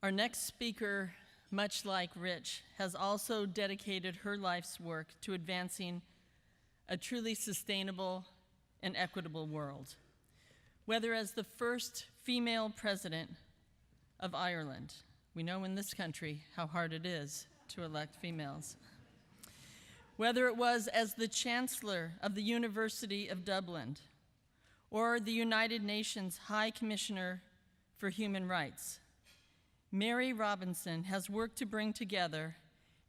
Our next speaker, much like Rich, has also dedicated her life's work to advancing a truly sustainable and equitable world. Whether as the first female president of Ireland, we know in this country how hard it is to elect females. Whether it was as the Chancellor of the University of Dublin, or the United Nations High Commissioner for Human Rights, Mary Robinson has worked to bring together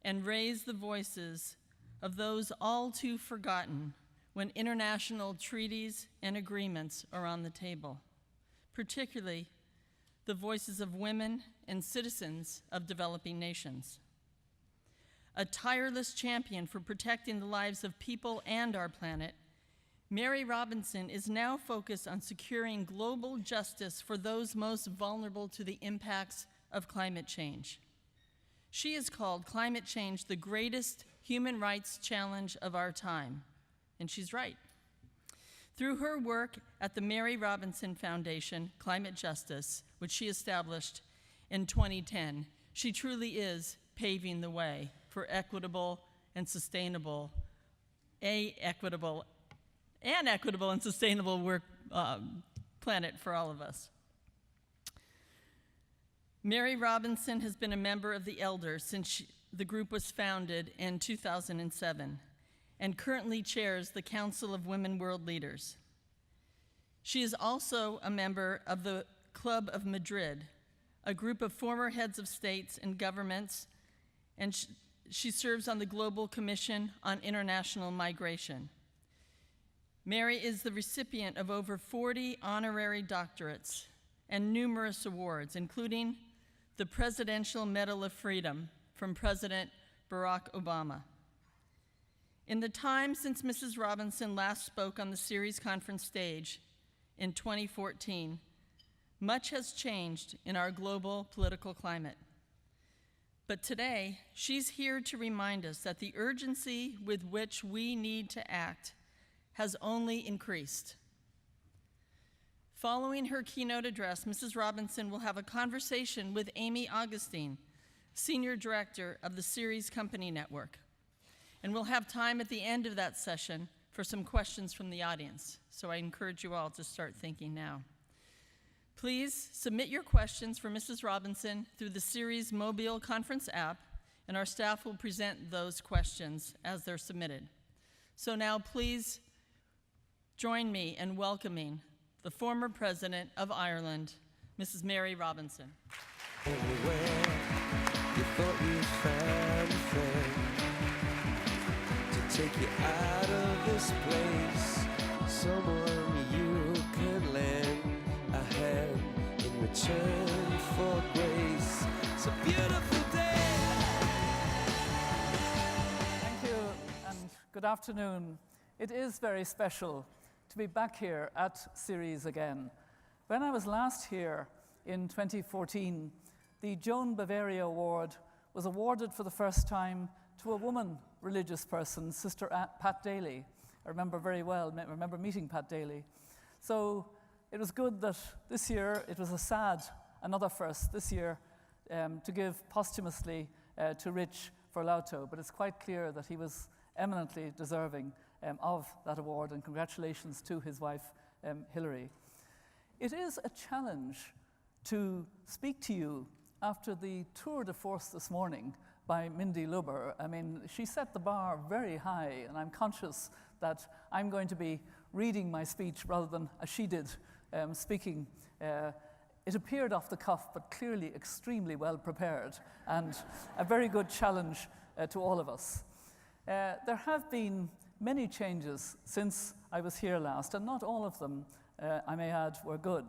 and raise the voices of those all too forgotten when international treaties and agreements are on the table, particularly the voices of women and citizens of developing nations. A tireless champion for protecting the lives of people and our planet, Mary Robinson is now focused on securing global justice for those most vulnerable to the impacts of climate change. She has called climate change the greatest human rights challenge of our time, and she's right. Through her work at the Mary Robinson Foundation Climate Justice, which she established in 2010, she truly is paving the way for equitable and sustainable and sustainable work planet for all of us. Mary Robinson has been a member of the Elders since the group was founded in 2007 and currently chairs the Council of Women World Leaders. She is also a member of the Club of Madrid, a group of former heads of states and governments, and she serves on the Global Commission on International Migration. Mary is the recipient of over 40 honorary doctorates and numerous awards, including the Presidential Medal of Freedom from President Barack Obama. In the time since Mrs. Robinson last spoke on the Ceres Conference stage in 2014, much has changed in our global political climate. But today, she's here to remind us that the urgency with which we need to act has only increased. Following her keynote address, Mrs. Robinson will have a conversation with Amy Augustine, Senior Director of the Ceres Company Network. And we'll have time at the end of that session for some questions from the audience. So I encourage you all to start thinking now. Please submit your questions for Mrs. Robinson through the Ceres mobile conference app, and our staff will present those questions as they're submitted. So now please join me in welcoming the former President of Ireland, Mrs. Mary Robinson. Everywhere you thought you found a friend to take you out of this place, someone you can lend a hand in return for grace. It's a beautiful day. Thank you and good afternoon. It is very special to be back here at Ceres again. When I was last here in 2014, the Joan Bavaria Award was awarded for the first time to a woman religious person, Sister Pat Daly. I remember very well, I remember meeting Pat Daly. So it was good that this year, it was another first this year, to give posthumously to Rich Ferlauto, but it's quite clear that he was eminently deserving of that award, and congratulations to his wife, Hilary. It is a challenge to speak to you after the tour de force this morning by Mindy Luber. I mean, she set the bar very high, and I'm conscious that I'm going to be reading my speech rather than, as she did, speaking. It appeared off the cuff, but clearly extremely well prepared, and a very good challenge to all of us. There have been many changes since I was here last, and not all of them, I may add, were good.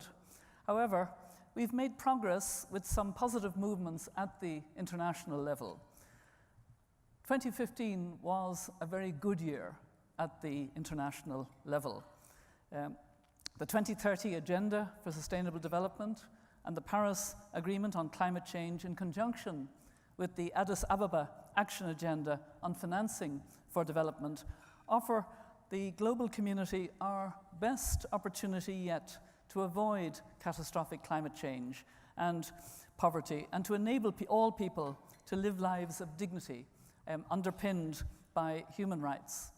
However, we've made progress with some positive movements at the international level. 2015 was a very good year at the international level. The 2030 Agenda for Sustainable Development and the Paris Agreement on Climate Change, in conjunction with the Addis Ababa Action Agenda on Financing for Development, offer the global community our best opportunity yet to avoid catastrophic climate change and poverty, and to enable all people to live lives of dignity underpinned by human rights.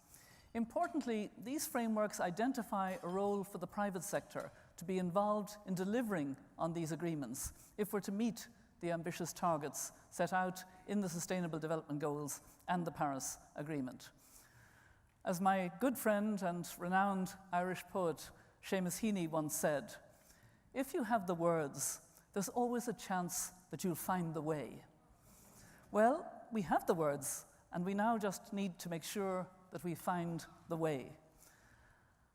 Importantly, these frameworks identify a role for the private sector to be involved in delivering on these agreements if we're to meet the ambitious targets set out in the Sustainable Development Goals and the Paris Agreement. As my good friend and renowned Irish poet Seamus Heaney once said, "If you have the words, there's always a chance that you'll find the way." Well, we have the words, and we now just need to make sure that we find the way.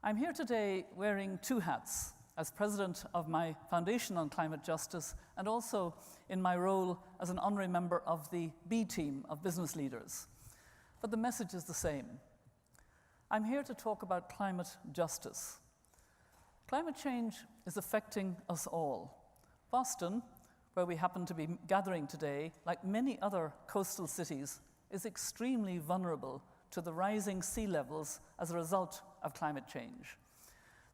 I'm here today wearing two hats, as president of my Foundation on Climate Justice and also in my role as an honorary member of the B team of business leaders. But the message is the same. I'm here to talk about climate justice. Climate change is affecting us all. Boston, where we happen to be gathering today, like many other coastal cities, is extremely vulnerable to the rising sea levels as a result of climate change.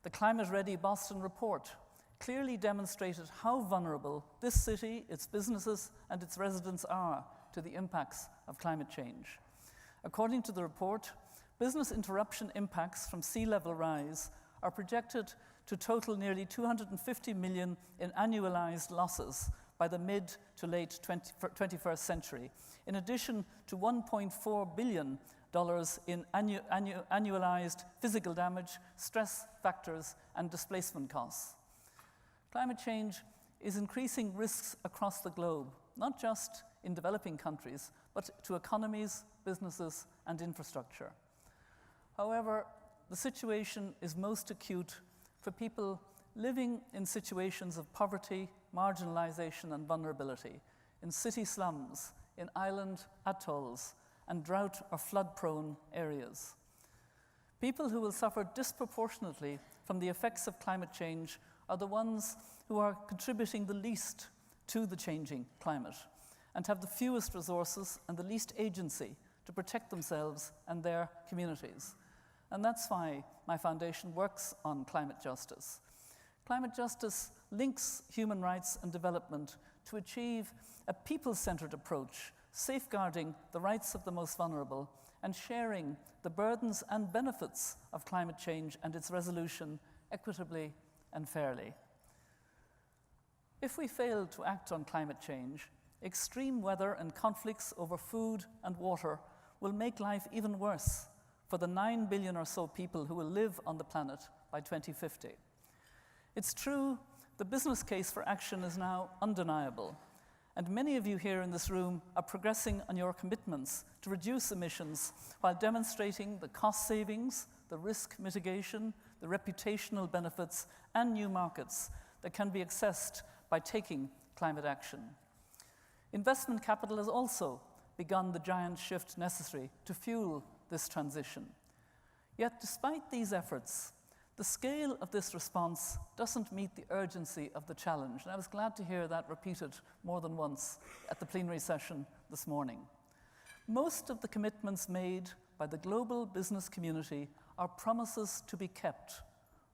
The Climate Ready Boston report clearly demonstrated how vulnerable this city, its businesses, and its residents are to the impacts of climate change. According to the report, business interruption impacts from sea level rise are projected to total nearly $250 million in annualized losses by the mid to late 21st century, in addition to $1.4 billion in annualized physical damage, stress factors, and displacement costs. Climate change is increasing risks across the globe, not just in developing countries, but to economies, businesses, and infrastructure. However, the situation is most acute for people living in situations of poverty, marginalization, and vulnerability, in city slums, in island atolls, and drought or flood-prone areas. People who will suffer disproportionately from the effects of climate change are the ones who are contributing the least to the changing climate and have the fewest resources and the least agency to protect themselves and their communities. And that's why my foundation works on climate justice. Climate justice links human rights and development to achieve a people-centered approach, safeguarding the rights of the most vulnerable and sharing the burdens and benefits of climate change and its resolution equitably and fairly. If we fail to act on climate change, extreme weather and conflicts over food and water will make life even worse for the 9 billion or so people who will live on the planet by 2050. It's true, the business case for action is now undeniable, and many of you here in this room are progressing on your commitments to reduce emissions while demonstrating the cost savings, the risk mitigation, the reputational benefits, and new markets that can be accessed by taking climate action. Investment capital has also begun the giant shift necessary to fuel this transition. Yet, despite these efforts, the scale of this response doesn't meet the urgency of the challenge, and I was glad to hear that repeated more than once at the plenary session this morning. Most of the commitments made by the global business community are promises to be kept,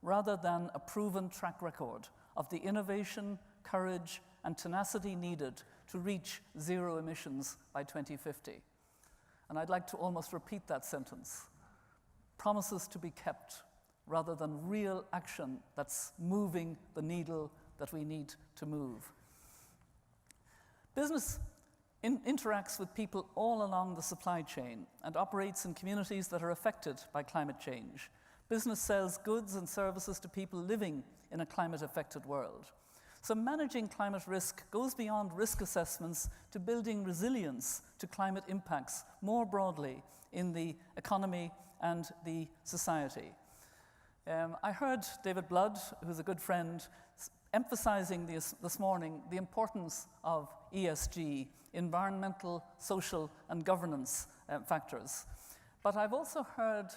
rather than a proven track record of the innovation, courage, and tenacity needed to reach zero emissions by 2050. And I'd like to almost repeat that sentence. Promises to be kept, rather than real action that's moving the needle that we need to move. Business interacts with people all along the supply chain and operates in communities that are affected by climate change. Business sells goods and services to people living in a climate-affected world. So managing climate risk goes beyond risk assessments to building resilience to climate impacts more broadly in the economy and the society. I heard David Blood, who's a good friend, emphasizing this morning the importance of ESG, environmental, social, and governance factors. But I've also heard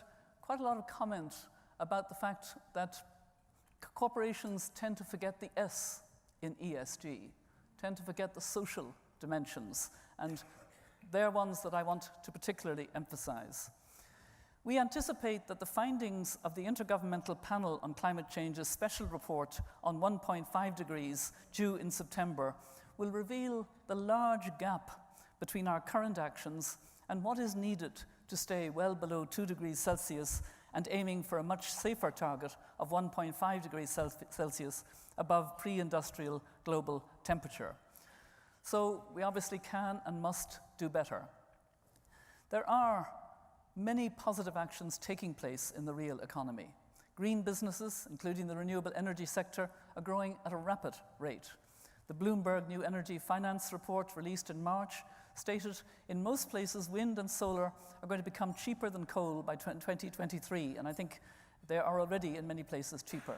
quite a lot of comment about the fact that corporations tend to forget the S in ESG, tend to forget the social dimensions, and they're ones that I want to particularly emphasize. We anticipate that the findings of the Intergovernmental Panel on Climate Change's special report on 1.5 degrees due in September will reveal the large gap between our current actions and what is needed to stay well below 2 degrees Celsius and aiming for a much safer target of 1.5 degrees Celsius above pre-industrial global temperature. So we obviously can and must do better. There are many positive actions taking place in the real economy. Green businesses, including the renewable energy sector, are growing at a rapid rate. The Bloomberg New Energy Finance report released in March stated in most places wind and solar are going to become cheaper than coal by 2023, and I think they are already in many places cheaper.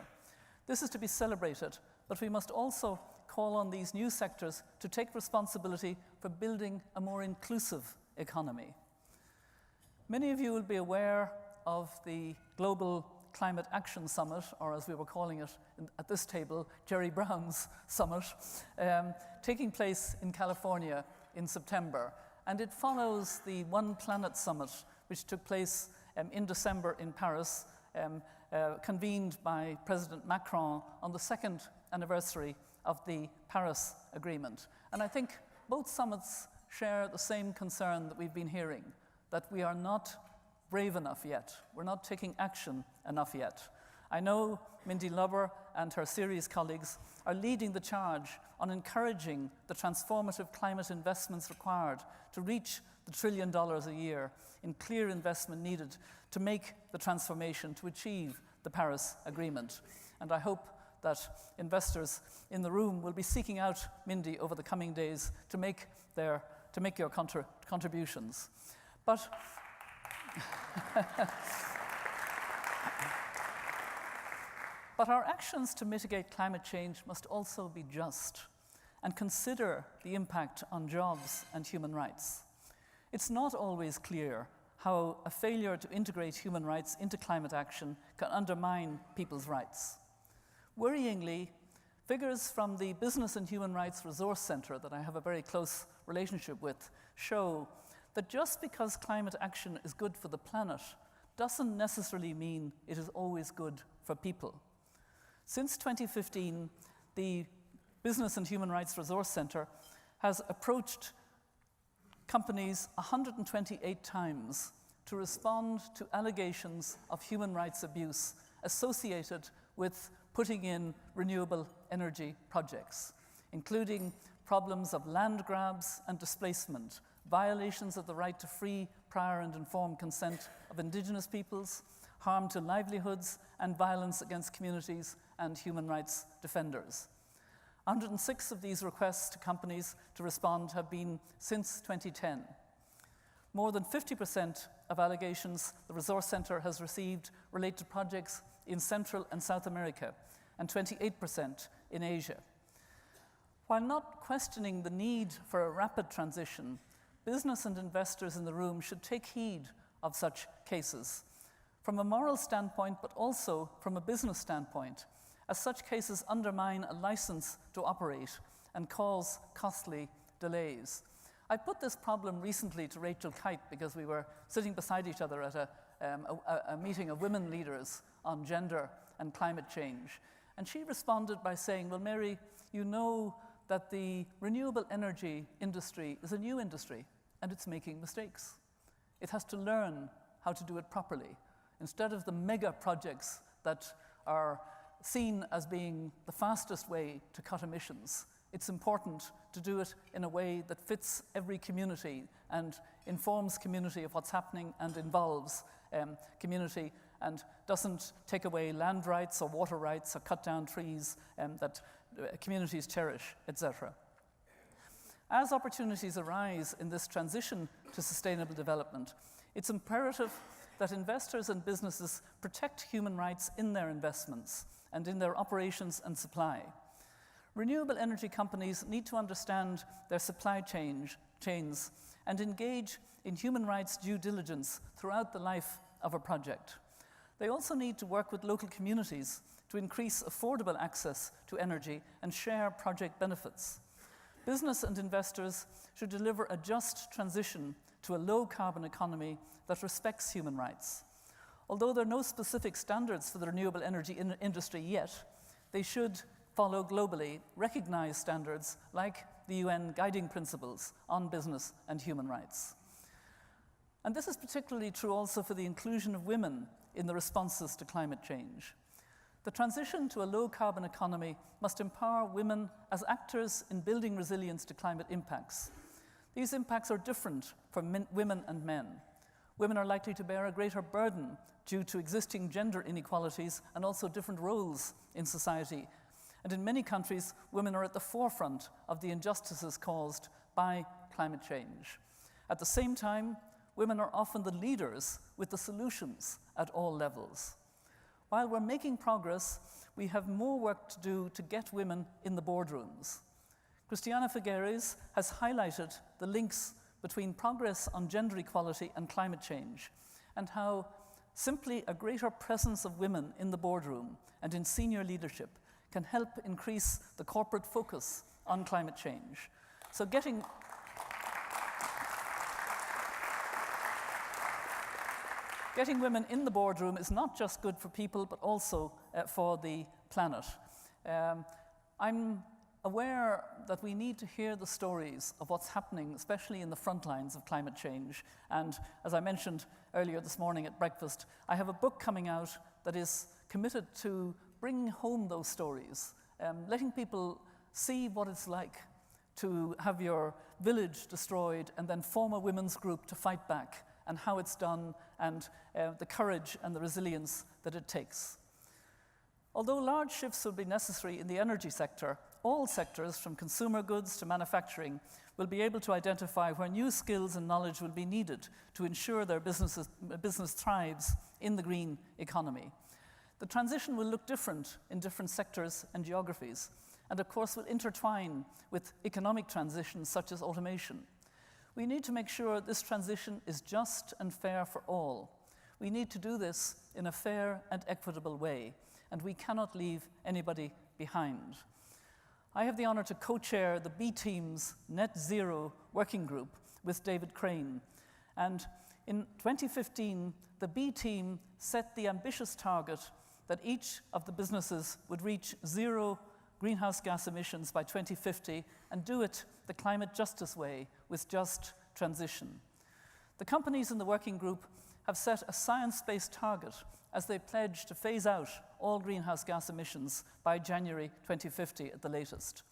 This is to be celebrated, but we must also call on these new sectors to take responsibility for building a more inclusive economy. Many of you will be aware of the Global Climate Action Summit, or as we were calling it at this table, Jerry Brown's Summit, taking place in California in September. And it follows the One Planet Summit, which took place in December in Paris, convened by President Macron on the second anniversary of the Paris Agreement. And I think both summits share the same concern that we've been hearing, that we are not brave enough yet. We're not taking action enough yet. I know Mindy Lubber and her Ceres colleagues are leading the charge on encouraging the transformative climate investments required to reach the $1 trillion a year in clear investment needed to make the transformation to achieve the Paris Agreement. And I hope that investors in the room will be seeking out Mindy over the coming days to make your contributions. But But our actions to mitigate climate change must also be just and consider the impact on jobs and human rights. It's not always clear how a failure to integrate human rights into climate action can undermine people's rights. Worryingly, figures from the Business and Human Rights Resource Center that I have a very close relationship with show that just because climate action is good for the planet doesn't necessarily mean it is always good for people. Since 2015, the Business and Human Rights Resource Center has approached companies 128 times to respond to allegations of human rights abuse associated with putting in renewable energy projects, including problems of land grabs and displacement, violations of the right to free, prior and informed consent of Indigenous peoples, harm to livelihoods, and violence against communities and human rights defenders. 106 of these requests to companies to respond have been since 2010. More than 50% of allegations the Resource Center has received relate to projects in Central and South America, and 28% in Asia. While not questioning the need for a rapid transition, business and investors in the room should take heed of such cases, from a moral standpoint, but also from a business standpoint, as such cases undermine a license to operate and cause costly delays. I put this problem recently to Rachel Kite because we were sitting beside each other at a meeting of women leaders on gender and climate change. And she responded by saying, well, Mary, you know that the renewable energy industry is a new industry and it's making mistakes. It has to learn how to do it properly. Instead of the mega projects that are seen as being the fastest way to cut emissions, it's important to do it in a way that fits every community and informs community of what's happening and involves community and doesn't take away land rights or water rights or cut down trees that communities cherish, etc. As opportunities arise in this transition to sustainable development, it's imperative that investors and businesses protect human rights in their investments and in their operations and supply. Renewable energy companies need to understand their supply chains and engage in human rights due diligence throughout the life of a project. They also need to work with local communities to increase affordable access to energy and share project benefits. Business and investors should deliver a just transition to a low-carbon economy that respects human rights. Although there are no specific standards for the renewable energy industry yet, they should follow globally recognized standards like the UN guiding principles on business and human rights. And this is particularly true also for the inclusion of women in the responses to climate change. The transition to a low-carbon economy must empower women as actors in building resilience to climate impacts. These impacts are different for women and men. Women are likely to bear a greater burden due to existing gender inequalities and also different roles in society. And in many countries, women are at the forefront of the injustices caused by climate change. At the same time, women are often the leaders with the solutions at all levels. While we're making progress, we have more work to do to get women in the boardrooms. Christiana Figueres has highlighted the links between progress on gender equality and climate change, and how simply a greater presence of women in the boardroom and in senior leadership can help increase the corporate focus on climate change. So getting women in the boardroom is not just good for people, but also for the planet. I'm aware that we need to hear the stories of what's happening, especially in the front lines of climate change. And as I mentioned earlier this morning at breakfast, I have a book coming out that is committed to bringing home those stories, letting people see what it's like to have your village destroyed and then form a women's group to fight back, and how it's done, and the courage and the resilience that it takes. Although large shifts will be necessary in the energy sector, all sectors, from consumer goods to manufacturing, will be able to identify where new skills and knowledge will be needed to ensure their business thrives in the green economy. The transition will look different in different sectors and geographies, and of course will intertwine with economic transitions such as automation. We need to make sure this transition is just and fair for all. We need to do this in a fair and equitable way, and we cannot leave anybody behind. I have the honor to co-chair the B Team's Net Zero Working Group with David Crane. And in 2015, the B Team set the ambitious target that each of the businesses would reach zero greenhouse gas emissions by 2050 and do it the climate justice way, with just transition. The companies in the working group have set a science-based target as they pledge to phase out all greenhouse gas emissions by January 2050 at the latest.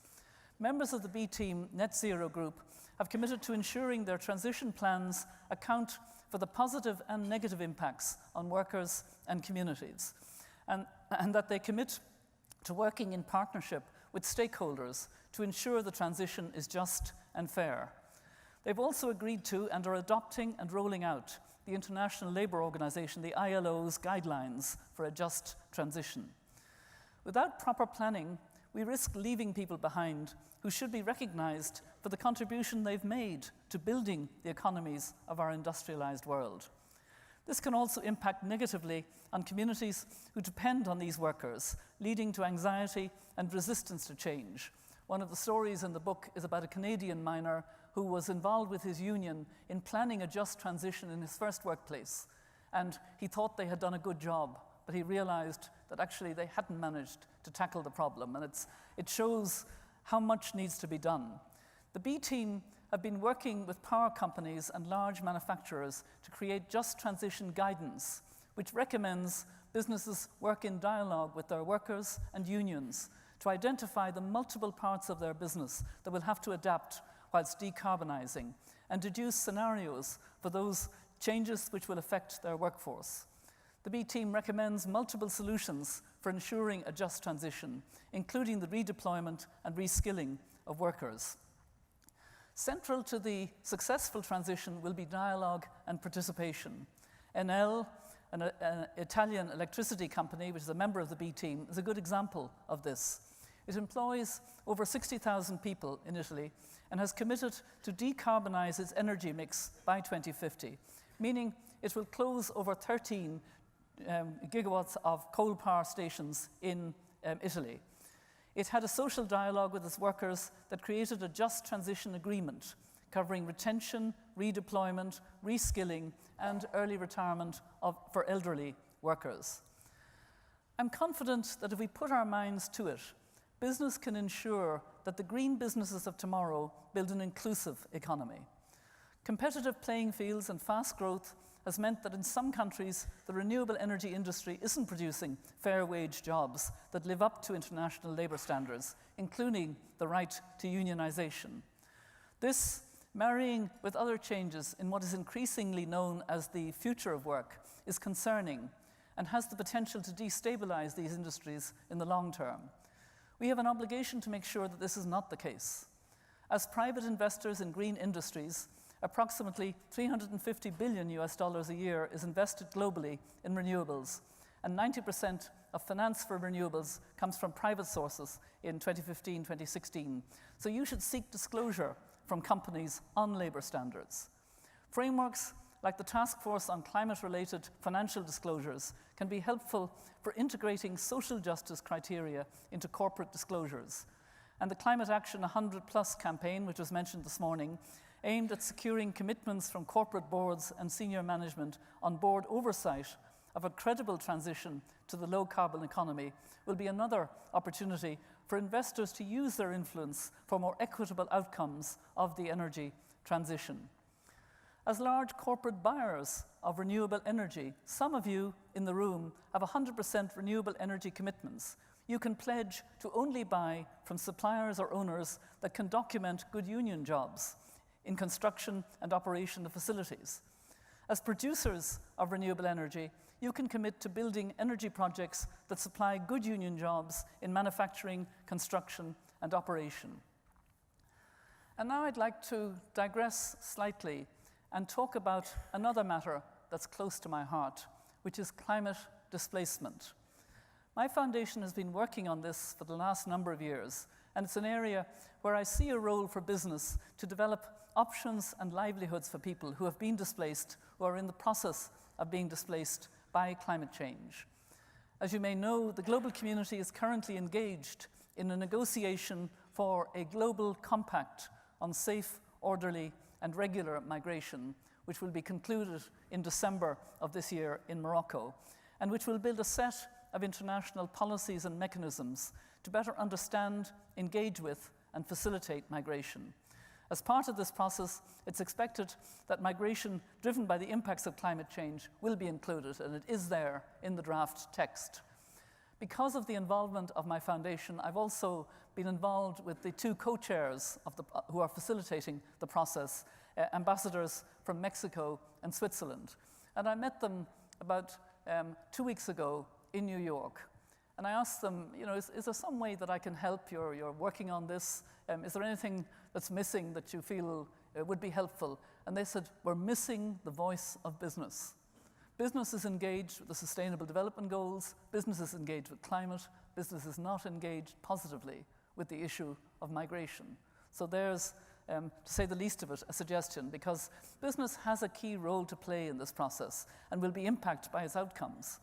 Members of the B Team Net Zero Group have committed to ensuring their transition plans account for the positive and negative impacts on workers and communities, and that they commit to working in partnership with stakeholders to ensure the transition is just and fair. They've also agreed to and are adopting and rolling out the International Labour Organization, the ILO's guidelines for a just transition. Without proper planning, we risk leaving people behind who should be recognized for the contribution they've made to building the economies of our industrialized world. This can also impact negatively on communities who depend on these workers, leading to anxiety and resistance to change. One of the stories in the book is about a Canadian miner who was involved with his union in planning a just transition in his first workplace. And he thought they had done a good job, but he realized that actually they hadn't managed to tackle the problem. And it shows how much needs to be done. The B Team have been working with power companies and large manufacturers to create just transition guidance, which recommends businesses work in dialogue with their workers and unions to identify the multiple parts of their business that will have to adapt whilst decarbonizing, and deduce scenarios for those changes which will affect their workforce. The B Team recommends multiple solutions for ensuring a just transition, including the redeployment and reskilling of workers. Central to the successful transition will be dialogue and participation. Enel, an Italian electricity company, which is a member of the B Team, is a good example of this. It employs over 60,000 people in Italy and has committed to decarbonize its energy mix by 2050, meaning it will close over 13 gigawatts of coal power stations in Italy. It had a social dialogue with its workers that created a just transition agreement covering retention, redeployment, reskilling, and early retirement for elderly workers. I'm confident that if we put our minds to it, business can ensure that the green businesses of tomorrow build an inclusive economy. Competitive playing fields and fast growth has meant that in some countries, the renewable energy industry isn't producing fair wage jobs that live up to international labour standards, including the right to unionisation. This, marrying with other changes in what is increasingly known as the future of work, is concerning and has the potential to destabilise these industries in the long term. We have an obligation to make sure that this is not the case. As private investors in green industries, approximately $350 billion a year is invested globally in renewables, and 90% of finance for renewables comes from private sources in 2015-2016. So you should seek disclosure from companies on labour standards. Frameworks like the Task Force on Climate-Related Financial Disclosures can be helpful for integrating social justice criteria into corporate disclosures. And the Climate Action 100+ campaign, which was mentioned this morning, aimed at securing commitments from corporate boards and senior management on board oversight of a credible transition to the low-carbon economy, will be another opportunity for investors to use their influence for more equitable outcomes of the energy transition. As large corporate buyers of renewable energy, some of you in the room have 100% renewable energy commitments. You can pledge to only buy from suppliers or owners that can document good union jobs in construction and operation of facilities. As producers of renewable energy, you can commit to building energy projects that supply good union jobs in manufacturing, construction, and operation. And now I'd like to digress slightly and talk about another matter that's close to my heart, which is climate displacement. My foundation has been working on this for the last number of years, and it's an area where I see a role for business to develop options and livelihoods for people who have been displaced or are in the process of being displaced by climate change. As you may know, the global community is currently engaged in a negotiation for a global compact on safe, orderly, and regular migration, which will be concluded in December of this year in Morocco, and which will build a set of international policies and mechanisms to better understand, engage with, and facilitate migration. As part of this process, it's expected that migration driven by the impacts of climate change will be included, and it is there in the draft text. Because of the involvement of my foundation, I've also been involved with the two co-chairs who are facilitating the process, ambassadors from Mexico and Switzerland. And I met them about 2 weeks ago in New York. And I asked them, is there some way that I can help? You're working on this. Is there anything that's missing that you feel would be helpful? And they said, we're missing the voice of business. Business is engaged with the Sustainable Development Goals. Business is engaged with climate. Business is not engaged positively with the issue of migration. So there's, to say the least of it, a suggestion, because business has a key role to play in this process and will be impacted by its outcomes.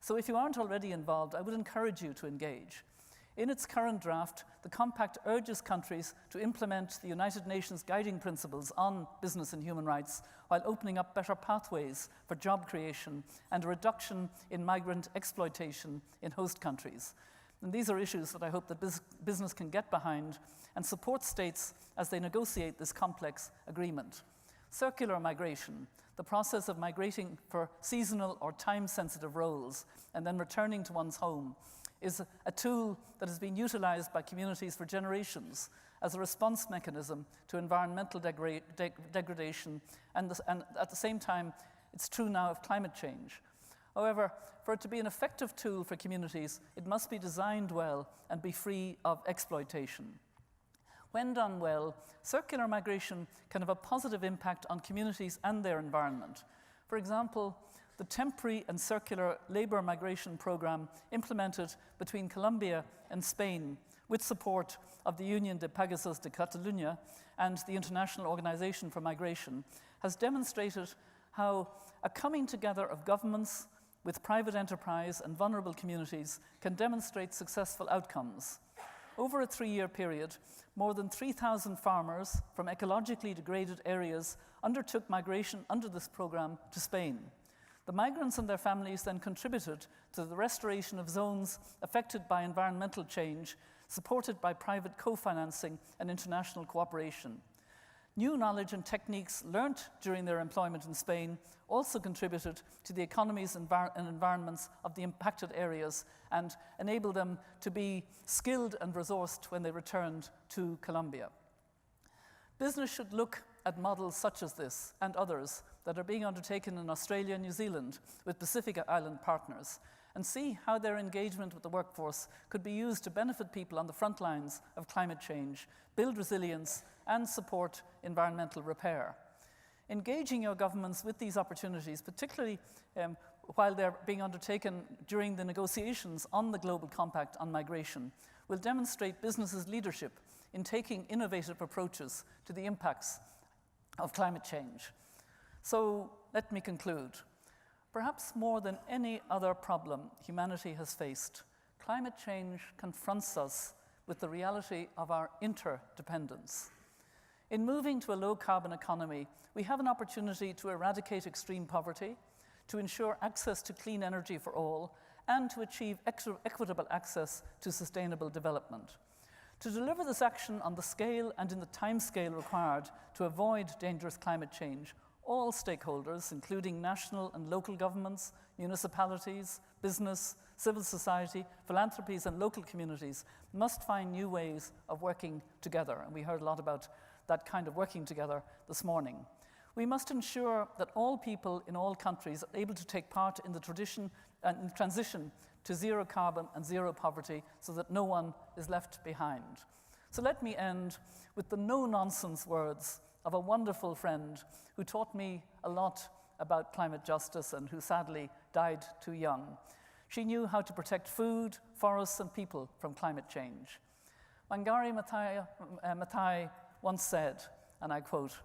So if you aren't already involved, I would encourage you to engage. In its current draft, the Compact urges countries to implement the United Nations guiding principles on business and human rights while opening up better pathways for job creation and a reduction in migrant exploitation in host countries. And these are issues that I hope that business can get behind and support states as they negotiate this complex agreement. Circular migration, the process of migrating for seasonal or time-sensitive roles and then returning to one's home, is a tool that has been utilized by communities for generations as a response mechanism to environmental degradation, and at the same time, it's true now of climate change. However, for it to be an effective tool for communities, it must be designed well and be free of exploitation. When done well, circular migration can have a positive impact on communities and their environment. For example, the temporary and circular labor migration program implemented between Colombia and Spain with support of the Unión de Pagesos de Catalunya and the International Organization for Migration has demonstrated how a coming together of governments with private enterprise and vulnerable communities can demonstrate successful outcomes. Over a 3-year period, more than 3,000 farmers from ecologically degraded areas undertook migration under this program to Spain. The migrants and their families then contributed to the restoration of zones affected by environmental change, supported by private co-financing and international cooperation. New knowledge and techniques learnt during their employment in Spain also contributed to the economies and environments of the impacted areas and enabled them to be skilled and resourced when they returned to Colombia. Business should look at models such as this and others that are being undertaken in Australia and New Zealand with Pacific Island partners and see how their engagement with the workforce could be used to benefit people on the front lines of climate change, build resilience, and support environmental repair. Engaging your governments with these opportunities, particularly while they're being undertaken during the negotiations on the Global Compact on Migration, will demonstrate businesses' leadership in taking innovative approaches to the impacts of climate change. So let me conclude. Perhaps more than any other problem humanity has faced, climate change confronts us with the reality of our interdependence. In moving to a low-carbon economy, we have an opportunity to eradicate extreme poverty, to ensure access to clean energy for all, and to achieve equitable access to sustainable development. To deliver this action on the scale and in the timescale required to avoid dangerous climate change, all stakeholders, including national and local governments, municipalities, business, civil society, philanthropies, and local communities, must find new ways of working together. And we heard a lot about that kind of working together this morning. We must ensure that all people in all countries are able to take part in the transition to zero carbon and zero poverty so that no one is left behind. So let me end with the no-nonsense words of a wonderful friend who taught me a lot about climate justice and who sadly died too young. She knew how to protect food, forests, and people from climate change. Wangari Maathai once said, and I quote,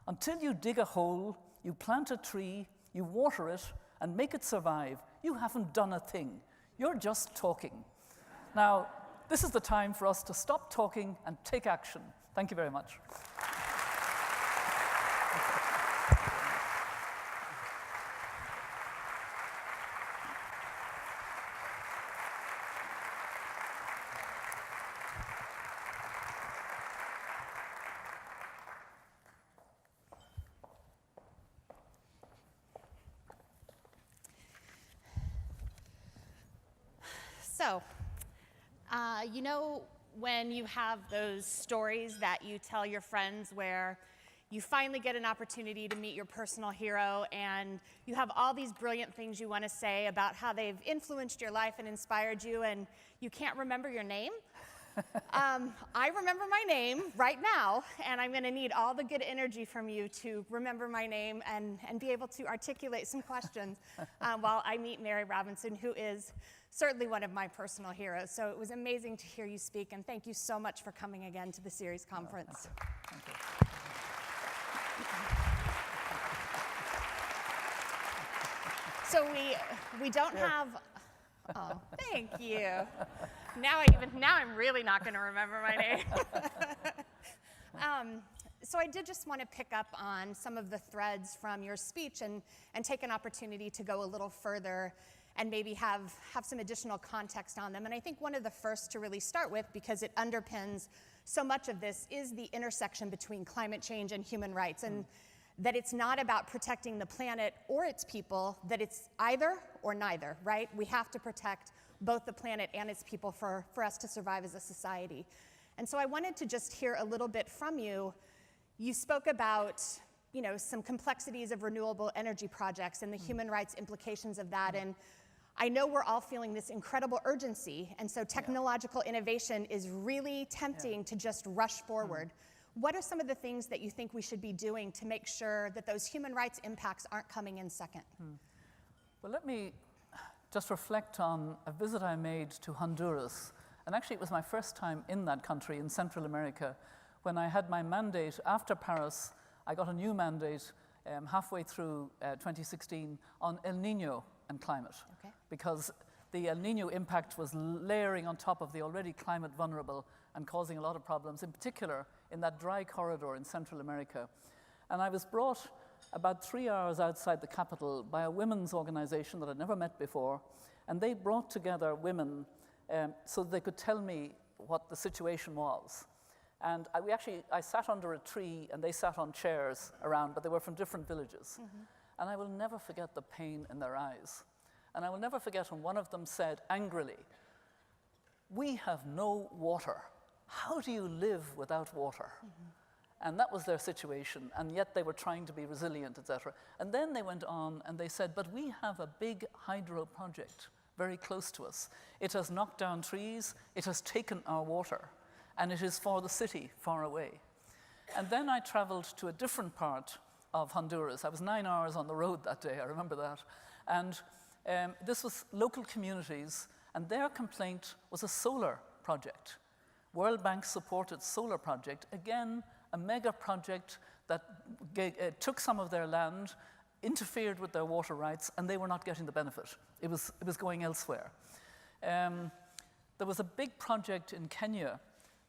"Until you dig a hole, you plant a tree, you water it, and make it survive, you haven't done a thing. You're just talking." Now, this is the time for us to stop talking and take action. Thank you very much. So, you know when you have those stories that you tell your friends where you finally get an opportunity to meet your personal hero and you have all these brilliant things you want to say about how they've influenced your life and inspired you and you can't remember your name? I remember my name right now, and I'm going to need all the good energy from you to remember my name and be able to articulate some questions while I meet Mary Robinson, who is certainly one of my personal heroes. So it was amazing to hear you speak, and thank you so much for coming again to the Ceres Conference. Thank you. So we don't have. Oh, thank you. Now I'm really not going to remember my name. So I did just want to pick up on some of the threads from your speech and take an opportunity to go a little further and maybe have some additional context on them. And I think one of the first to really start with, because it underpins so much of this, is the intersection between climate change and human rights. And that it's not about protecting the planet or its people, that it's either or neither, right? We have to protect both the planet and its people for us to survive as a society. And so I wanted to just hear a little bit from you. You spoke about, some complexities of renewable energy projects and the human rights implications of that. And I know we're all feeling this incredible urgency. And so technological innovation is really tempting to just rush forward. What are some of the things that you think we should be doing to make sure that those human rights impacts aren't coming in second? Well, let me just reflect on a visit I made to Honduras. And actually, it was my first time in that country, in Central America, when I had my mandate after Paris. I got a new mandate halfway through 2016 on El Nino and climate. Okay. Because the El Nino impact was layering on top of the already climate vulnerable and causing a lot of problems, in particular in that dry corridor in Central America. And I was brought about 3 hours outside the capital by a women's organization that I'd never met before, and they brought together women so they could tell me what the situation was. And I sat under a tree, and they sat on chairs around, but they were from different villages. And I will never forget the pain in their eyes. And I will never forget when one of them said angrily, "We have no water. How do you live without water?" And that was their situation, and yet they were trying to be resilient, etc. And then they went on and they said, "But we have a big hydro project very close to us. It has knocked down trees, it has taken our water, and it is for the city far away." And then I traveled to a different part of Honduras. I was 9 hours on the road that day, I remember that. And this was local communities, and their complaint was a solar project. World Bank supported solar project, again, a mega project that took some of their land, interfered with their water rights, and they were not getting the benefit. It was going elsewhere. There was a big project in Kenya,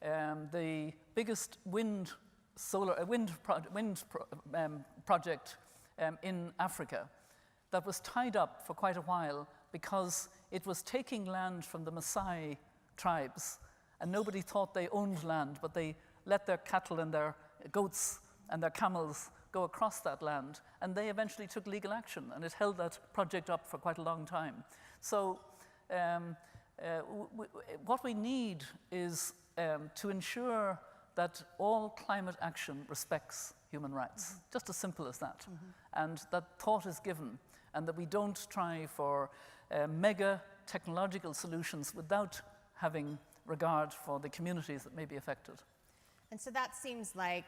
the biggest project in Africa, that was tied up for quite a while because it was taking land from the Maasai tribes, and nobody thought they owned land, but they let their cattle and their goats and their camels go across that land, and they eventually took legal action, and it held that project up for quite a long time. So what we need is to ensure that all climate action respects human rights, just as simple as that, and that thought is given, and that we don't try for mega technological solutions without having regard for the communities that may be affected. And so that seems like,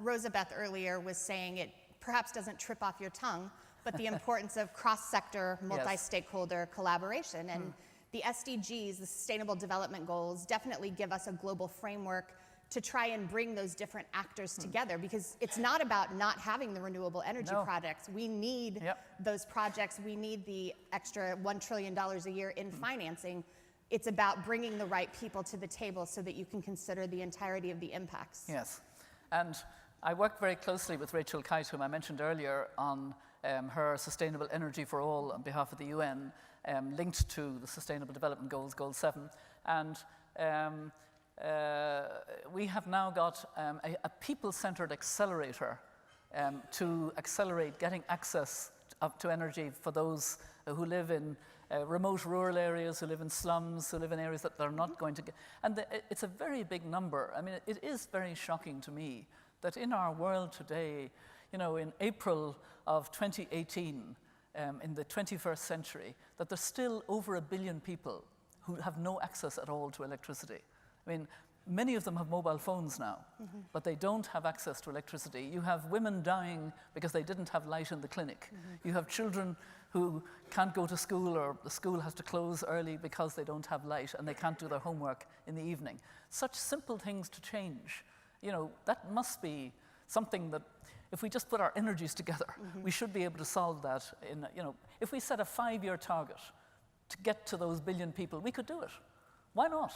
Rosabeth earlier was saying it perhaps doesn't trip off your tongue, but the importance of cross-sector, multi-stakeholder collaboration. And the SDGs, the Sustainable Development Goals, definitely give us a global framework to try and bring those different actors together, because it's not about not having the renewable energy projects. We need those projects. We need the extra $1 trillion a year in financing. It's about bringing the right people to the table so that you can consider the entirety of the impacts. Yes, and I worked very closely with Rachel Kite, whom I mentioned earlier, on her Sustainable Energy for All on behalf of the UN, linked to the Sustainable Development Goals, Goal 7. And we have now got a people-centered accelerator to accelerate getting access to energy for those who live in remote rural areas, who live in slums, who live in areas that they're not going to get. And it's a very big number. I mean, it is very shocking to me that in our world today, in April of 2018, in the 21st century, that there's still over 1 billion people who have no access at all to electricity. I mean, many of them have mobile phones now, but they don't have access to electricity. You have women dying because they didn't have light in the clinic. You have children who can't go to school, or the school has to close early because they don't have light and they can't do their homework in the evening. Such simple things to change. That must be something that if we just put our energies together, we should be able to solve that. If we set a 5-year target to get to those 1 billion people, we could do it. Why not?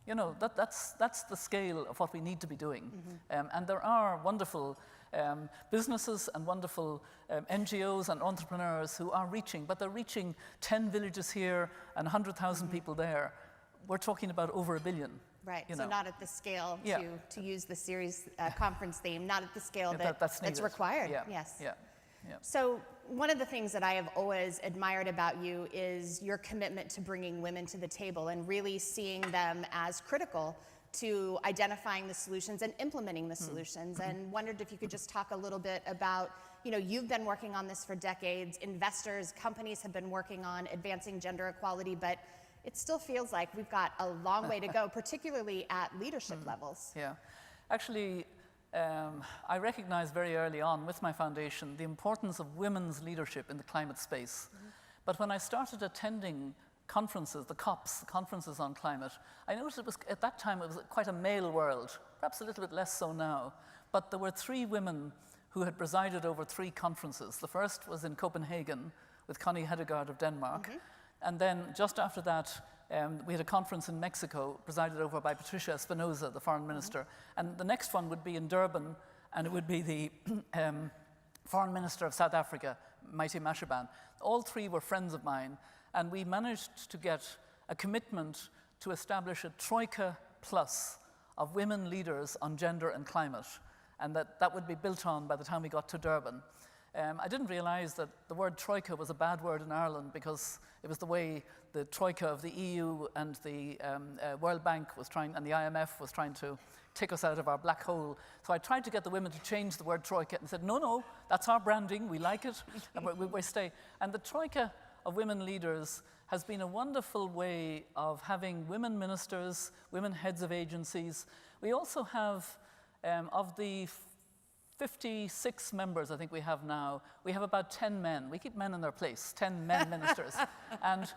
That's the scale of what we need to be doing. And there are wonderful businesses and wonderful NGOs and entrepreneurs who are reaching, but they're reaching 10 villages here and 100,000 people there. We're talking about over 1 billion. Right, so not at the scale, to use the Ceres conference theme, not at the scale that's required. Yes. So one of the things that I have always admired about you is your commitment to bringing women to the table and really seeing them as critical to identifying the solutions and implementing the solutions. And wondered if you could just talk a little bit about, you've been working on this for decades, investors, companies have been working on advancing gender equality, but it still feels like we've got a long way to go, particularly at leadership levels. Yeah, actually, I recognized very early on with my foundation the importance of women's leadership in the climate space. But when I started attending conferences, the COPs, the conferences on climate, I noticed at that time it was quite a male world, perhaps a little bit less so now. But there were 3 women who had presided over 3 conferences. The first was in Copenhagen with Connie Hedegaard of Denmark. And then just after that, we had a conference in Mexico presided over by Patricia Espinosa, the foreign minister. And the next one would be in Durban, and it would be the foreign minister of South Africa, Maite Mashaban. All 3 were friends of mine, and we managed to get a commitment to establish a Troika Plus of women leaders on gender and climate, and that would be built on by the time we got to Durban. I didn't realize that the word Troika was a bad word in Ireland because it was the way the Troika of the EU and the World Bank was trying, and the IMF was trying to take us out of our black hole. So I tried to get the women to change the word Troika and said, no, that's our branding, we like it, and we stay. And the Troika of women leaders has been a wonderful way of having women ministers, women heads of agencies. We also have, of the 56 members I think we have now, we have about 10 men. We keep men in their place, 10 men ministers. And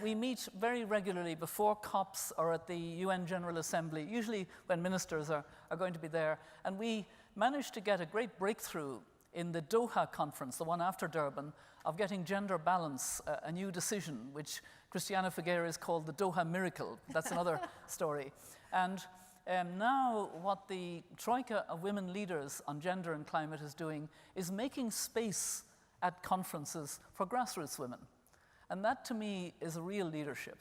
we meet very regularly before COPs or at the UN General Assembly, usually when ministers are going to be there. And we managed to get a great breakthrough in the Doha conference, the one after Durban, of getting gender balance, a new decision, which Christiana Figueres called the Doha miracle. That's another story. And now what the Troika of women leaders on gender and climate is doing is making space at conferences for grassroots women. And that to me is a real leadership.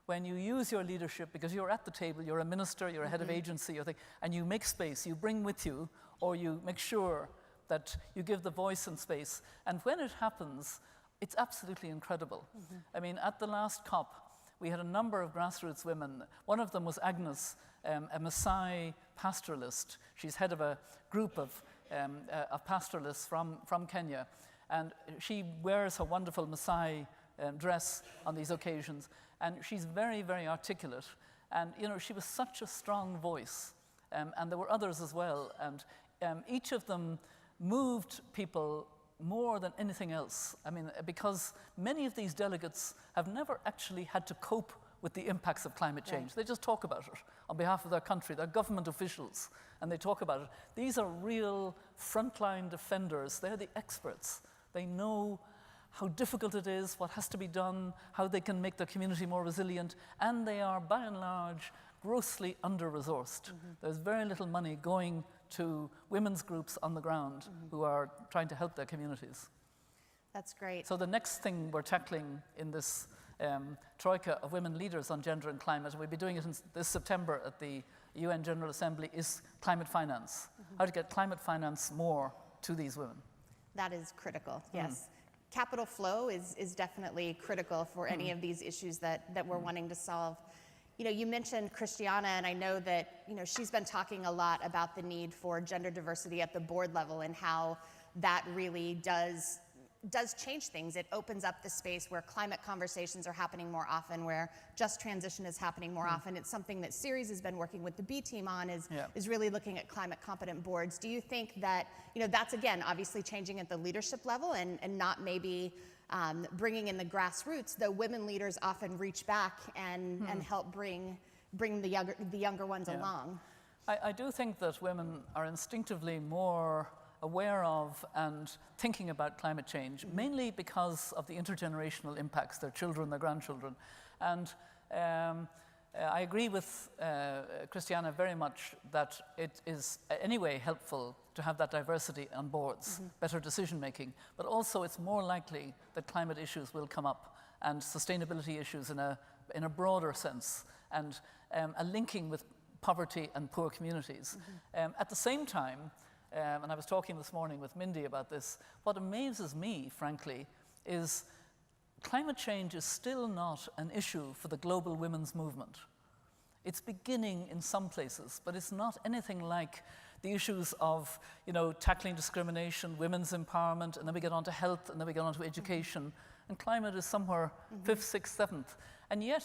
When you use your leadership, because you're at the table, you're a minister, you're a head of agency, and you make space, you bring with you, or you make sure that you give the voice and space. And when it happens, it's absolutely incredible. I mean, at the last COP, we had a number of grassroots women. One of them was Agnes, a Maasai pastoralist. She's head of a group of pastoralists from Kenya. And she wears her wonderful Maasai dress on these occasions. And she's very, very articulate. And, you know, she was such a strong voice. And there were others as well. And each of them moved people more than anything else. I mean, because many of these delegates have never actually had to cope with the impacts of climate change. Right. They just talk about it on behalf of their country. They're government officials, and they talk about it. These are real frontline defenders. They're the experts. They know how difficult it is, what has to be done, how they can make their community more resilient, and they are, by and large, grossly under-resourced. There's very little money going to women's groups on the ground who are trying to help their communities. That's great. So the next thing we're tackling in this Troika of women leaders on gender and climate, and we'll be doing it this September at the UN General Assembly, is climate finance. How to get climate finance more to these women. That is critical, yes. Capital flow is definitely critical for any of these issues that we're wanting to solve. You know, you mentioned Christiana, and I know that, you know, she's been talking a lot about the need for gender diversity at the board level and how that really does change things. It opens up the space where climate conversations are happening more often, where just transition is happening more often. It's something that Ceres has been working with the B team on, is really looking at climate competent boards. Do you think that, you know, that's again, obviously changing at the leadership level and not maybe bringing in the grassroots, though women leaders often reach back and help bring the younger ones along? I do think that women are instinctively more aware of and thinking about climate change, mainly because of the intergenerational impacts, their children, their grandchildren. And I agree with Christiana very much that it is anyway helpful to have that diversity on boards, better decision making, but also it's more likely that climate issues will come up and sustainability issues in a broader sense, and a linking with poverty and poor communities. At the same time, and I was talking this morning with Mindy about this, what amazes me, frankly, is climate change is still not an issue for the global women's movement. It's beginning in some places, but it's not anything like the issues of, you know, tackling discrimination, women's empowerment, and then we get on to health, and then we get on to education. And climate is somewhere fifth, sixth, seventh. And yet,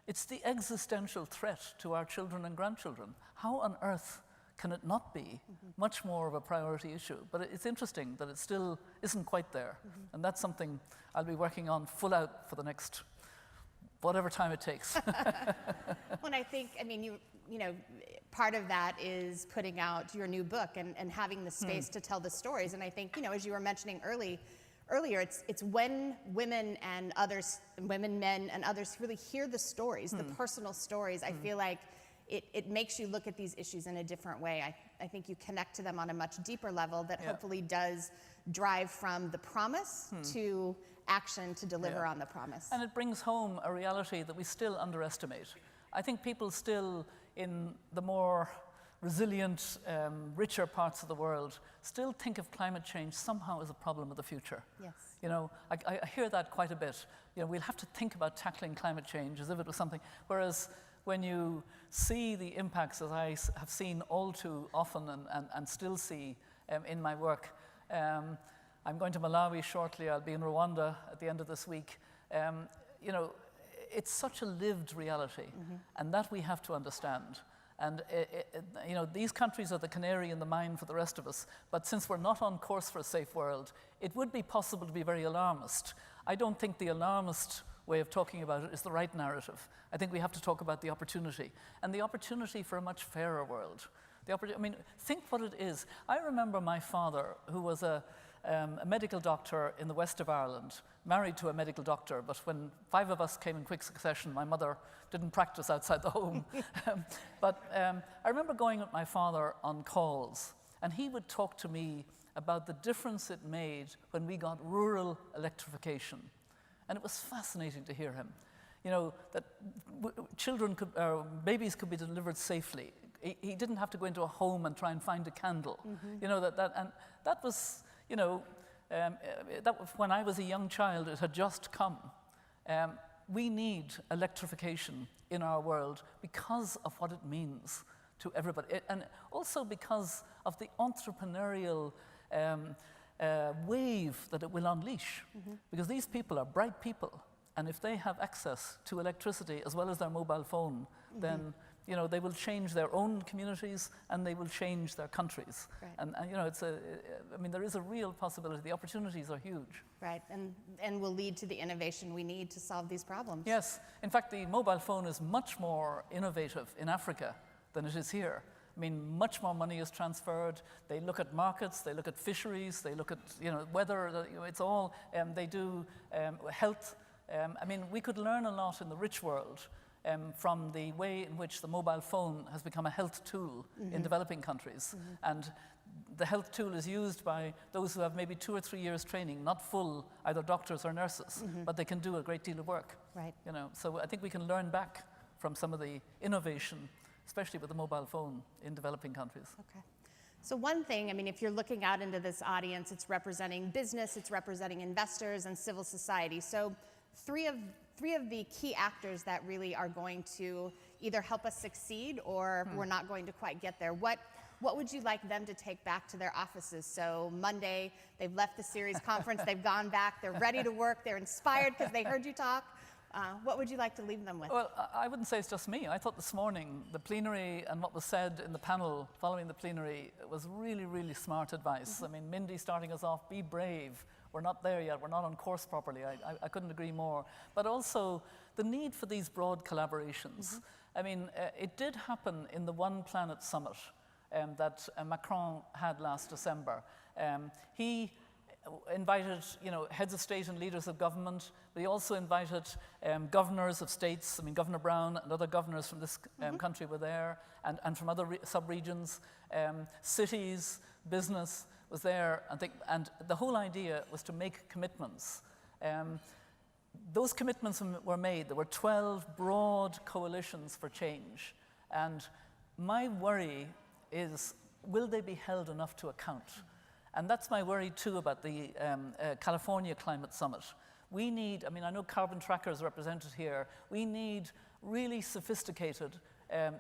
it's the existential threat to our children and grandchildren. How on earth can it not be much more of a priority issue? But it's interesting that it still isn't quite there. And that's something I'll be working on full out for the next whatever time it takes. Well, and I think, I mean, you know, part of that is putting out your new book and having the space to tell the stories. And I think, you know, as you were mentioning earlier, it's when women and others, women, men, and others really hear the stories, the personal stories, I feel like it makes you look at these issues in a different way. I think you connect to them on a much deeper level that hopefully does drive from the promise to action to deliver on the promise. And it brings home a reality that we still underestimate. I think people still in the more resilient, richer parts of the world still think of climate change somehow as a problem of the future. Yes. You know, I hear that quite a bit. You know, we'll have to think about tackling climate change as if it was something, whereas when you see the impacts, as I have seen all too often and still see in my work, I'm going to Malawi shortly, I'll be in Rwanda at the end of this week. You know, it's such a lived reality, and that we have to understand. And you know, these countries are the canary in the mine for the rest of us, but since we're not on course for a safe world, it would be possible to be very alarmist. I don't think the alarmist way of talking about it is the right narrative. I think we have to talk about the opportunity, and the opportunity for a much fairer world. I mean, think what it is. I remember my father, who was a medical doctor in the west of Ireland, married to a medical doctor, but when 5 of us came in quick succession, my mother didn't practice outside the home. But I remember going with my father on calls, and he would talk to me about the difference it made when we got rural electrification. And it was fascinating to hear him. You know, that babies could be delivered safely. He didn't have to go into a home and try and find a candle. You know, and that was, you know, that was when I was a young child, it had just come. We need electrification in our world because of what it means to everybody, and also because of the entrepreneurial wave that it will unleash. Because these people are bright people, and if they have access to electricity as well as their mobile phone, then you know, they will change their own communities and they will change their countries. Right. And you know, I mean, there is a real possibility. The opportunities are huge. Right, and will lead to the innovation we need to solve these problems. Yes, in fact, the mobile phone is much more innovative in Africa than it is here. I mean, much more money is transferred. They look at markets, they look at fisheries, they look at, you know, weather, you know, it's all, they do health. I mean, we could learn a lot in the rich world from the way in which the mobile phone has become a health tool in developing countries. And the health tool is used by those who have maybe 2 or 3 years training, not full either doctors or nurses, but they can do a great deal of work. Right. You know, so I think we can learn back from some of the innovation, especially with the mobile phone in developing countries. Okay. So one thing, I mean, if you're looking out into this audience, it's representing business, it's representing investors and civil society. So three of the key actors that really are going to either help us succeed or we're not going to quite get there. What would you like them to take back to their offices? So Monday, they've left the Ceres Conference, they've gone back, they're ready to work, they're inspired because they heard you talk. What would you like to leave them with? Well, I wouldn't say it's just me. I thought this morning the plenary and what was said in the panel following the plenary was really, really smart advice. I mean, Mindy starting us off, be brave. We're not there yet. We're not on course properly. I couldn't agree more. But also the need for these broad collaborations. I mean, it did happen in the One Planet Summit that Macron had last December. He invited, you know, heads of state and leaders of government, but he also invited governors of states. I mean, Governor Brown and other governors from this country were there, and from other sub-regions, cities, business was there, and the whole idea was to make commitments. Those commitments were made. There were 12 broad coalitions for change, and my worry is, will they be held enough to account? And that's my worry too about the California Climate Summit. We need, I mean, I know Carbon Tracker is represented here. We need really sophisticated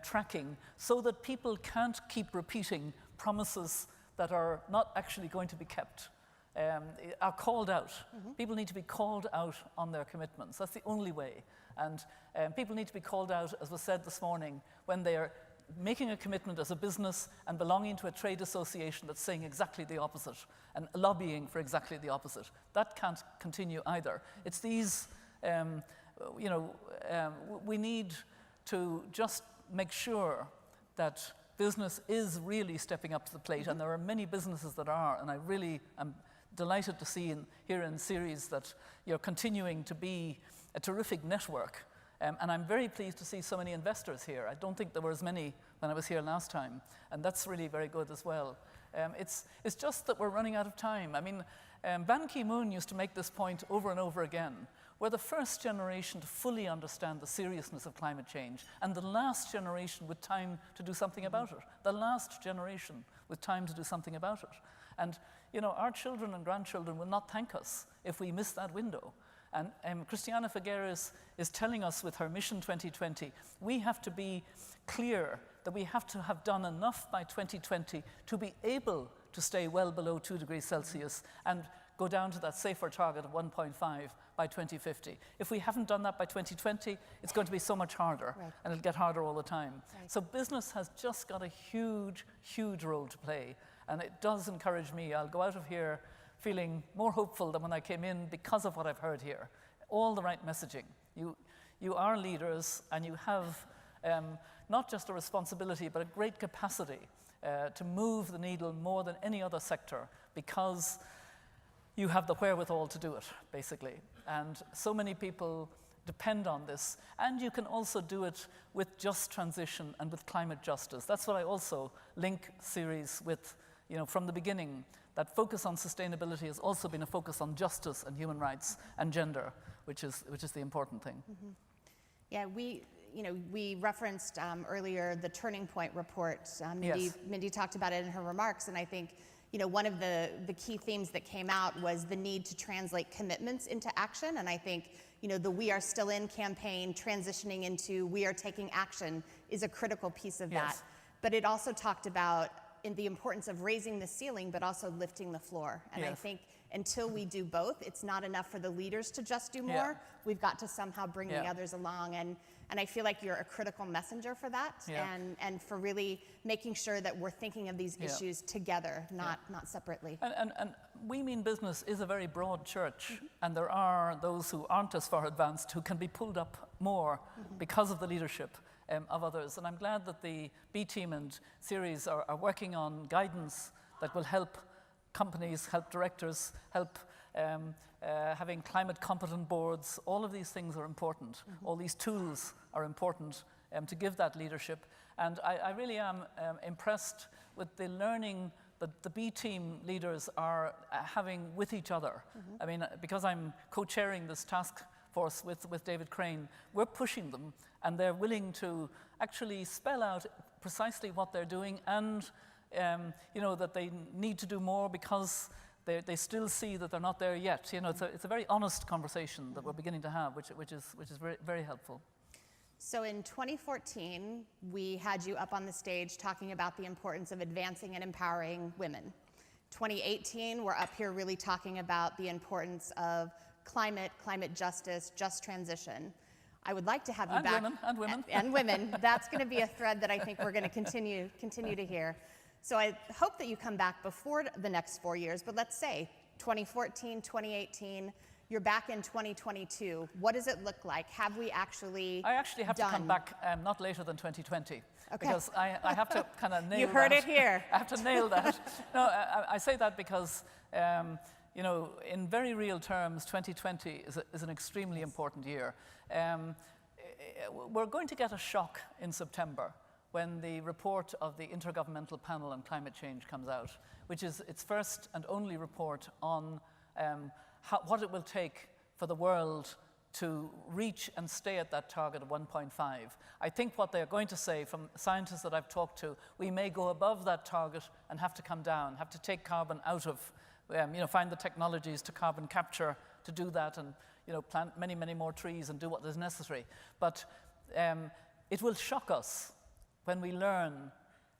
tracking so that people can't keep repeating promises that are not actually going to be kept, are called out. People need to be called out on their commitments. That's the only way. And people need to be called out, as was said this morning, when they are making a commitment as a business and belonging to a trade association that's saying exactly the opposite and lobbying for exactly the opposite. That can't continue either. It's these, you know, we need to just make sure that business is really stepping up to the plate, and there are many businesses that are, and I really am delighted to see here in Ceres that you're continuing to be a terrific network. And I'm very pleased to see so many investors here. I don't think there were as many when I was here last time, and that's really very good as well. It's just that we're running out of time. I mean, Ban Ki-moon used to make this point over and over again. We're the first generation to fully understand the seriousness of climate change, and the last generation with time to do something about it. The last generation with time to do something about it. And, you know, our children and grandchildren will not thank us if we miss that window. And Christiana Figueres is telling us with her Mission 2020, we have to be clear that we have to have done enough by 2020 to be able to stay well below 2 degrees Celsius and go down to that safer target of 1.5 by 2050. If we haven't done that by 2020, it's going to be so much harder, Right. and it'll get harder all the time. Right. So business has just got a huge, huge role to play, and it does encourage me. I'll go out of here feeling more hopeful than when I came in because of what I've heard here. All the right messaging. You are leaders, and you have not just a responsibility, but a great capacity to move the needle more than any other sector, because you have the wherewithal to do it, basically. And so many people depend on this. And you can also do it with just transition and with climate justice. That's what I also link Ceres with, you know, from the beginning. That focus on sustainability has also been a focus on justice and human rights and gender, which is the important thing. Mm-hmm. Yeah, we referenced earlier the Turning Point report. Yes. Mindy talked about it in her remarks, and I think, you know, one of the key themes that came out was the need to translate commitments into action. And I think, you know, the We Are Still In campaign transitioning into We Are Taking Action is a critical piece of that. Yes. But it also talked about the importance of raising the ceiling, but also lifting the floor. And I Yes. think until we do both, it's not enough for the leaders to just do more. Yeah. We've got to somehow bring the Yeah. others along. And I feel like you're a critical messenger for that, Yeah. and for really making sure that we're thinking of these Yeah. issues together, not separately. And We Mean Business is a very broad church, and there are those who aren't as far advanced who can be pulled up more because of the leadership of others. And I'm glad that the B team and Ceres are working on guidance that will help companies, help directors, help having climate competent boards. All of these things are important. All these tools are important to give that leadership. And I really am impressed with the learning that the B team leaders are having with each other. I mean, because I'm co-chairing this task force with David Crane, we're pushing them, and they're willing to actually spell out precisely what they're doing, and you know, that they need to do more because they still see that they're not there yet. You know, it's a very honest conversation that we're beginning to have, which is very, very helpful. So in 2014, we had you up on the stage talking about the importance of advancing and empowering women. 2018, we're up here really talking about the importance of climate justice, just transition. I would like to have you back. And women. And women. That's going to be a thread that I think we're going to continue to hear. So I hope that you come back before the next 4 years, but let's say 2014, 2018, you're back in 2022. What does it look like? Have we actually I actually have done? to come back not later than 2020. Okay. Because I have to kind of nail that. You heard it here. I have to nail that. No, I say that because, you know, in very real terms, 2020 is an extremely important year. We're going to get a shock in September when the report of the Intergovernmental Panel on Climate Change comes out, which is its first and only report on what it will take for the world to reach and stay at that target of 1.5. I think what they're going to say from scientists that I've talked to, we may go above that target and have to come down, have to take carbon out of, you know, find the technologies to carbon capture to do that, and, you know, plant many, many more trees and do what is necessary. But it will shock us when we learn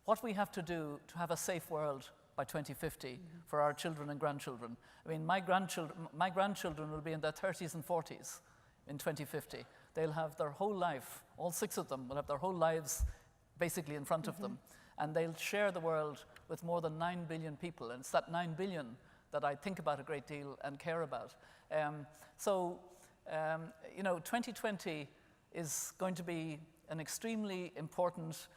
what we have to do to have a safe world by 2050 for our children and grandchildren. I mean, my grandchildren will be in their 30s and 40s in 2050. They'll have their whole life, all 6 of them will have their whole lives basically in front of them. And they'll share the world with more than 9 billion people. And it's that 9 billion that I think about a great deal and care about. You know, 2020 is going to be an extremely important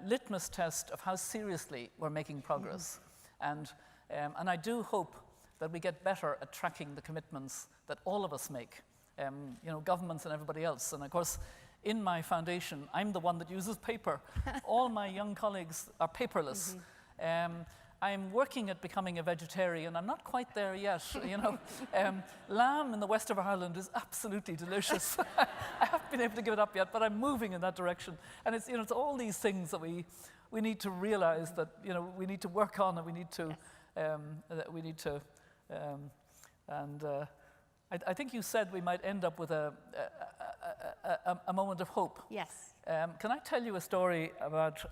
litmus test of how seriously we're making progress. And I do hope that we get better at tracking the commitments that all of us make, you know, governments and everybody else. And of course, in my foundation, I'm the one that uses paper. All my young colleagues are paperless. I'm working at becoming a vegetarian. I'm not quite there yet, you know. Lamb in the west of Ireland is absolutely delicious. I haven't been able to give it up yet, but I'm moving in that direction. And it's, you know, it's all these things that we need to realize that, you know, we need to work on, and we need to, I think you said we might end up with a moment of hope. Yes. Can I tell you a story about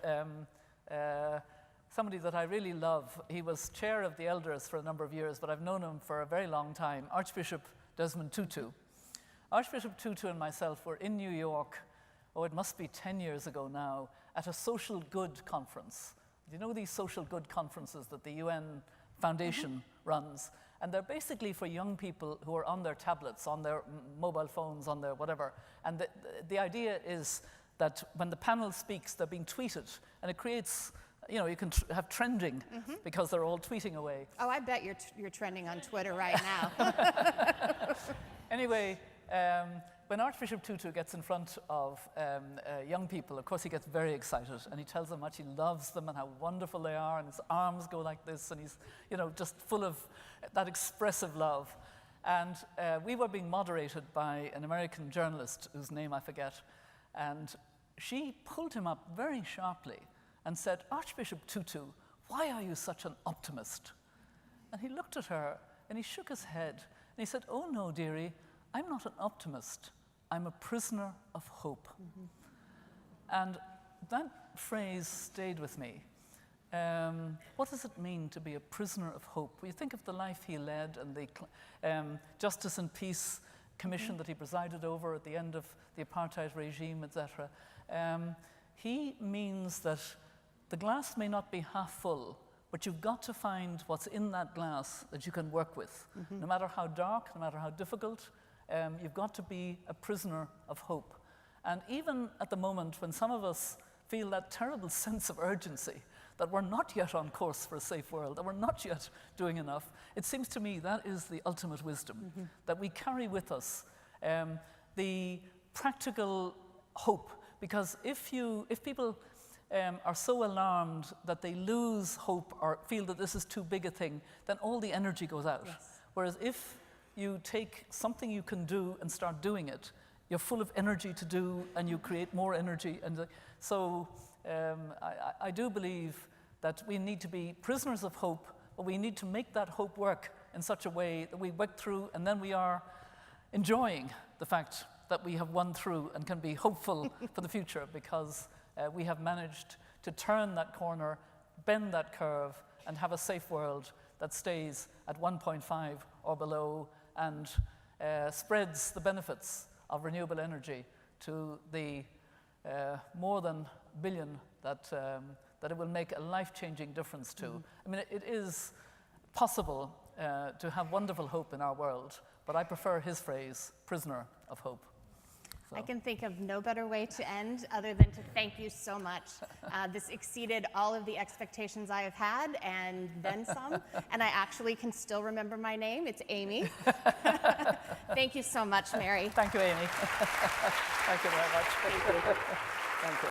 somebody that I really love? He was chair of the elders for a number of years, but I've known him for a very long time, Archbishop Desmond Tutu. Archbishop Tutu and myself were in New York, it must be 10 years ago now, at a social good conference. You know these social good conferences that the UN Foundation runs? And they're basically for young people who are on their tablets, on their mobile phones, on their whatever. And the idea is that when the panel speaks, they're being tweeted. And it creates, you know, you can have trending because they're all tweeting away. Oh, I bet you're trending on Twitter right now. Anyway, when Archbishop Tutu gets in front of young people, of course he gets very excited, and he tells them how much he loves them and how wonderful they are, and his arms go like this, and he's, you know, just full of that expressive love. And we were being moderated by an American journalist whose name I forget, and she pulled him up very sharply and said, "Archbishop Tutu, why are you such an optimist?" And he looked at her and he shook his head and he said, "Oh no, dearie, I'm not an optimist. I'm a prisoner of hope." And that phrase stayed with me. What does it mean to be a prisoner of hope? Well, you think of the life he led and the Justice and Peace Commission that he presided over at the end of the apartheid regime, etc. He means that the glass may not be half full, but you've got to find what's in that glass that you can work with. No matter how dark, no matter how difficult, you've got to be a prisoner of hope. And even at the moment when some of us feel that terrible sense of urgency, that we're not yet on course for a safe world, that we're not yet doing enough, it seems to me that is the ultimate wisdom, that we carry with us the practical hope. Because if people are so alarmed that they lose hope or feel that this is too big a thing, then all the energy goes out. Yes. Whereas if you take something you can do and start doing it, you're full of energy to do, and you create more energy. And so I do believe that we need to be prisoners of hope, but we need to make that hope work in such a way that we work through, and then we are enjoying the fact that we have won through and can be hopeful for the future, because we have managed to turn that corner, bend that curve, and have a safe world that stays at 1.5 or below, and spreads the benefits of renewable energy to the more than a billion that it will make a life-changing difference to. I mean, it is possible to have wonderful hope in our world, but I prefer his phrase, prisoner of hope. So. I can think of no better way to end other than to thank you so much. This exceeded all of the expectations I have had, and then some, and I actually can still remember my name. It's Amy. Thank you so much, Mary. Thank you, Amy. Thank you very much. Thank you.